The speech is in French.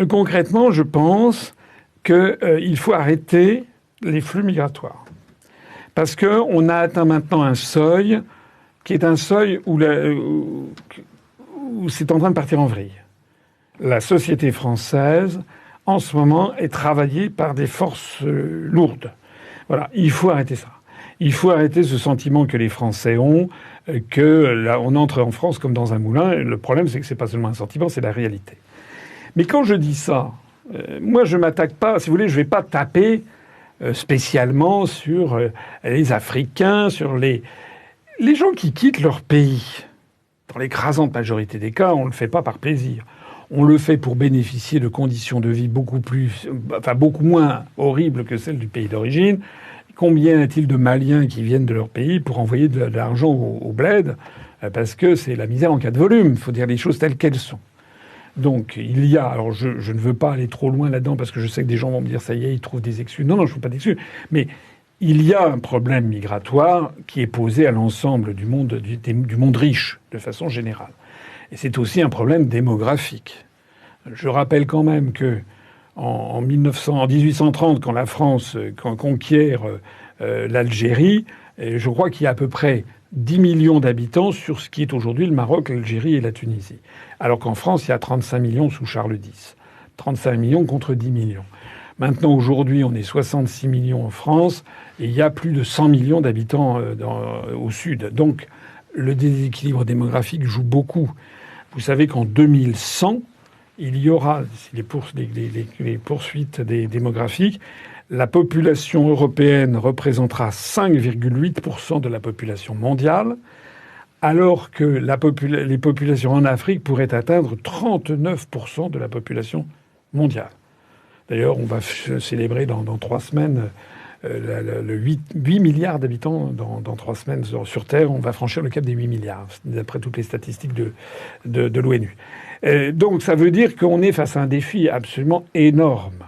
Concrètement, je pense qu'il faut arrêter les flux migratoires. Parce qu'on a atteint maintenant un seuil qui est un seuil où c'est en train de partir en vrille. La société française, en ce moment, est travaillée par des forces lourdes. Voilà, il faut arrêter ça. Il faut arrêter ce sentiment que les Français ont, que là, on entre en France comme dans un moulin. Le problème, c'est que c'est pas seulement un sentiment, c'est la réalité. Mais quand je dis ça, moi, je m'attaque pas, si vous voulez, je vais pas taper spécialement sur les Africains, sur les gens qui quittent leur pays. Dans l'écrasante majorité des cas, on le fait pas par plaisir. On le fait pour bénéficier de conditions de vie beaucoup moins horribles que celles du pays d'origine. Combien est-il de Maliens qui viennent de leur pays pour envoyer de l'argent au bled? Parce que c'est la misère en cas de volume. Il faut dire les choses telles qu'elles sont. Donc, il y a... Alors, je ne veux pas aller trop loin là-dedans parce que je sais que des gens vont me dire « ça y est, ils trouvent des excuses ». Non, je ne veux pas d'excuses. Mais il y a un problème migratoire qui est posé à l'ensemble du monde riche, de façon générale. Et c'est aussi un problème démographique. Je rappelle quand même que en 1830, quand la France conquiert l'Algérie, je crois qu'il y a à peu près 10 millions d'habitants sur ce qui est aujourd'hui le Maroc, l'Algérie et la Tunisie. Alors qu'en France, il y a 35 millions sous Charles X. 35 millions contre 10 millions. Maintenant, aujourd'hui, on est 66 millions en France et il y a plus de 100 millions d'habitants au sud. Donc, le déséquilibre démographique joue beaucoup. Vous savez qu'en 2100, il y aura, les poursuites démographiques, la population européenne représentera 5,8% de la population mondiale, alors que les populations en Afrique pourraient atteindre 39% de la population mondiale. D'ailleurs, on va célébrer dans 3 semaines 8 milliards d'habitants dans 3 semaines sur Terre. On va franchir le cap des 8 milliards, d'après toutes les statistiques de l'ONU. Donc ça veut dire qu'on est face à un défi absolument énorme.